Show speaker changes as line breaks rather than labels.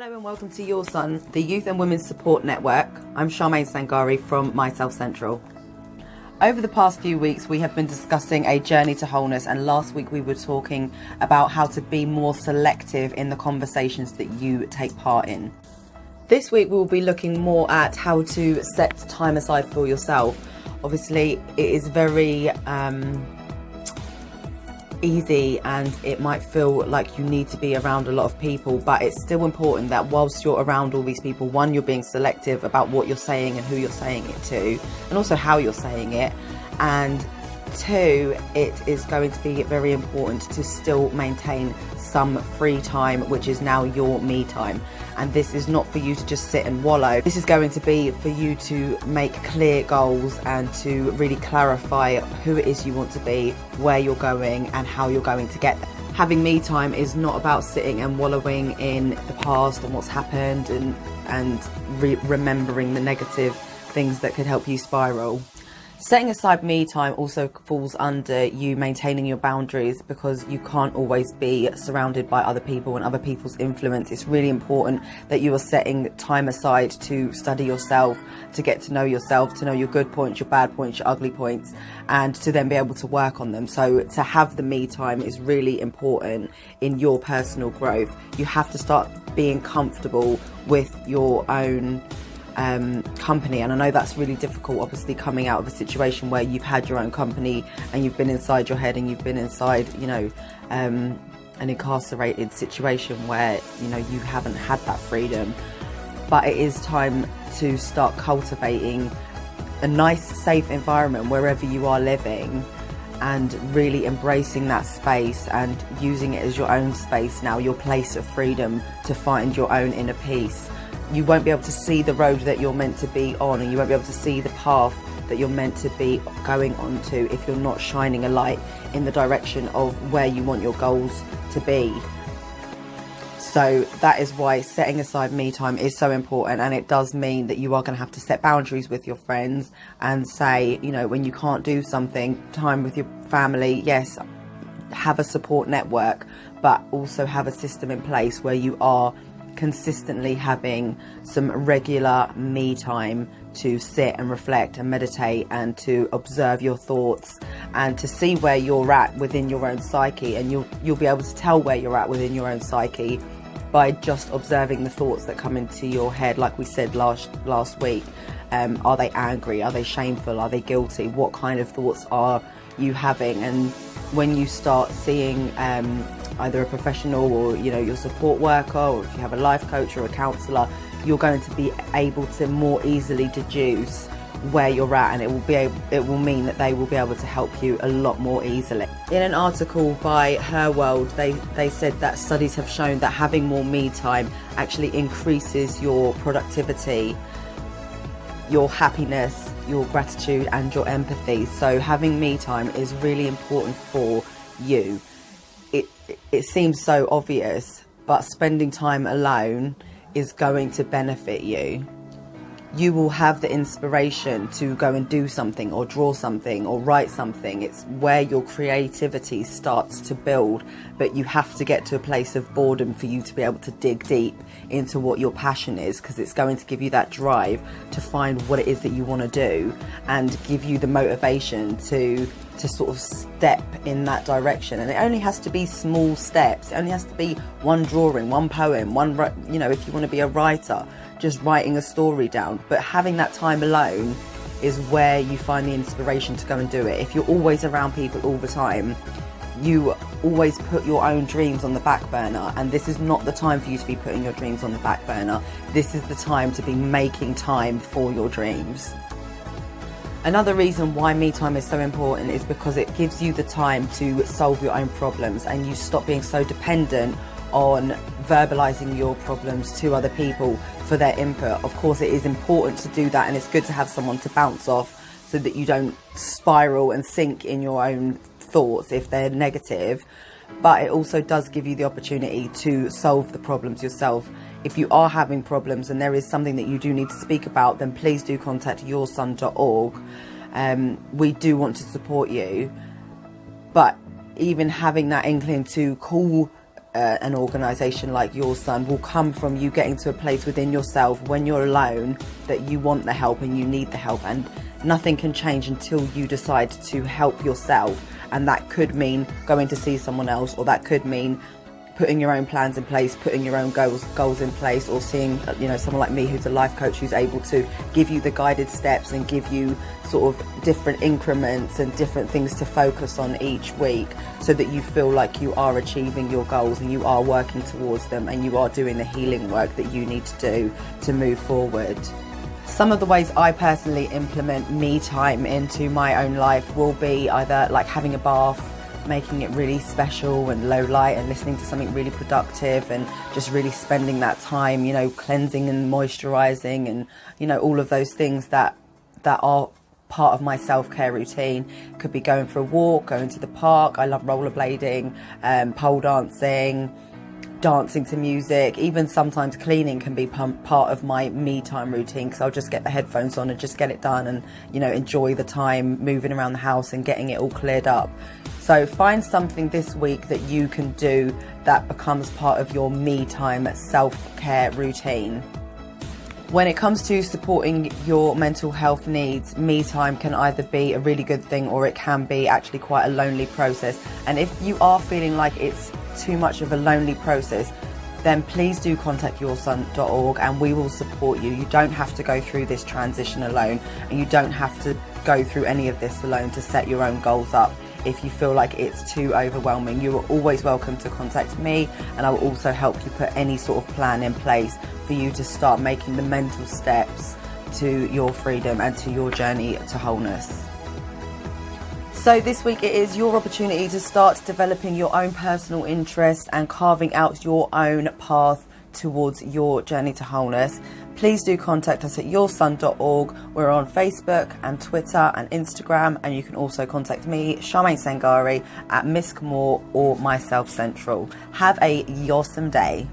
Hello and welcome to Your Son, the Youth and Women's Support Network. I'm Charmaine Sangari from Myself Central. Over the past few weeks, we have been discussing a journey to wholeness, and last week we were talking about how to be more selective in the conversations that you take part in. This week we'll be looking more at how to set time aside for yourself. Obviously, it is very easy and it might feel like you need to be around a lot of people, but it's still important that whilst you're around all these people, one, you're being selective about what you're saying and who you're saying it to, and also how you're saying it, and two, it is going to be very important to still maintain some free time, which is now your me time. And this is not for you to just sit and wallow. This is going to be for you to make clear goals and to really clarify who it is you want to be, where you're going and how you're going to get there. Having me time is not about sitting and wallowing in the past and what's happened and remembering the negative things that could help you spiral. Setting aside me time also falls under you maintaining your boundaries, because you can't always be surrounded by other people and other people's influence. It's really important that you are setting time aside to study yourself, to get to know yourself, to know your good points, your bad points, your ugly points, and to then be able to work on them. So to have the me time is really important in your personal growth. You have to start being comfortable with your own company, and I know that's really difficult, obviously, coming out of a situation where you've had your own company and you've been inside your head and you've been inside, an incarcerated situation where you haven't had that freedom. But it is time to start cultivating a nice, safe environment wherever you are living, and really embracing that space and using it as your own space now, your place of freedom to find your own inner peace. You won't be able to see the road that you're meant to be on, and you won't be able to see the path that you're meant to be going onto if you're not shining a light in the direction of where you want your goals to be. So that is why setting aside me time is so important, and it does mean that you are going to have to set boundaries with your friends and say, when you can't do something, time with your family, yes, have a support network, but also have a system in place where you are consistently having some regular me time to sit and reflect and meditate and to observe your thoughts and to see where you're at within your own psyche. And you'll be able to tell where you're at within your own psyche by just observing the thoughts that come into your head. Like we said last week, are they angry, are they shameful, are they guilty, what kind of thoughts are you having? And when you start seeing either a professional or your support worker, or if you have a life coach or a counsellor, you're going to be able to more easily deduce where you're at, and it will mean that they will be able to help you a lot more easily. In an article by Her World, they said that studies have shown that having more me time actually increases your productivity, your happiness, your gratitude and your empathy. So having me time is really important for you. It seems so obvious, but spending time alone is going to benefit you. You will have the inspiration to go and do something or draw something or write something. It's where your creativity starts to build, but you have to get to a place of boredom for you to be able to dig deep into what your passion is, because it's going to give you that drive to find what it is that you want to do and give you the motivation to sort of step in that direction. And it only has to be small steps. It only has to be one drawing, one poem, if you want to be a writer, just writing a story down. But having that time alone is where you find the inspiration to go and do it. If you're always around people all the time, you always put your own dreams on the back burner, and this is not the time for you to be putting your dreams on the back burner. This is the time to be making time for your dreams. Another reason why me time is so important is because it gives you the time to solve your own problems, and you stop being so dependent on verbalizing your problems to other people for their input. Of course, it is important to do that, and it's good to have someone to bounce off so that you don't spiral and sink in your own thoughts if they're negative. But it also does give you the opportunity to solve the problems yourself. If you are having problems and there is something that you do need to speak about, then please do contact yourson.org. We do want to support you, but even having that inkling to call an organisation like Your Son will come from you getting to a place within yourself when you're alone that you want the help and you need the help, and nothing can change until you decide to help yourself. And that could mean going to see someone else, or that could mean putting your own plans in place, putting your own goals in place, or seeing, you know, someone like me who's a life coach who's able to give you the guided steps and give you sort of different increments and different things to focus on each week, so that you feel like you are achieving your goals and you are working towards them and you are doing the healing work that you need to do to move forward. Some of the ways I personally implement me time into my own life will be either like having a bath, making it really special and low light, and listening to something really productive, and just really spending that time, you know, cleansing and moisturizing, and, you know, all of those things that are part of my self-care routine. Could be going for a walk, going to the park. I love rollerblading, pole dancing, dancing to music. Even sometimes cleaning can be part of my me time routine, because I'll just get the headphones on and just get it done, and, you know, enjoy the time moving around the house and getting it all cleared up. So find something this week that you can do that becomes part of your me time self-care routine. When it comes to supporting your mental health needs, me time can either be a really good thing, or it can be actually quite a lonely process. And if you are feeling like it's too much of a lonely process, then please do contact yourson.org and we will support you. You don't have to go through this transition alone, and you don't have to go through any of this alone to set your own goals up. If you feel like it's too overwhelming, you are always welcome to contact me, and I will also help you put any sort of plan in place for you to start making the mental steps to your freedom and to your journey to wholeness. So this week it is your opportunity to start developing your own personal interest and carving out your own path towards your journey to wholeness. Please do contact us at yourson.org. We're on Facebook and Twitter and Instagram, and you can also contact me, Charmaine Sangari, at Misk Moore or Myself Central. Have a yawesome day.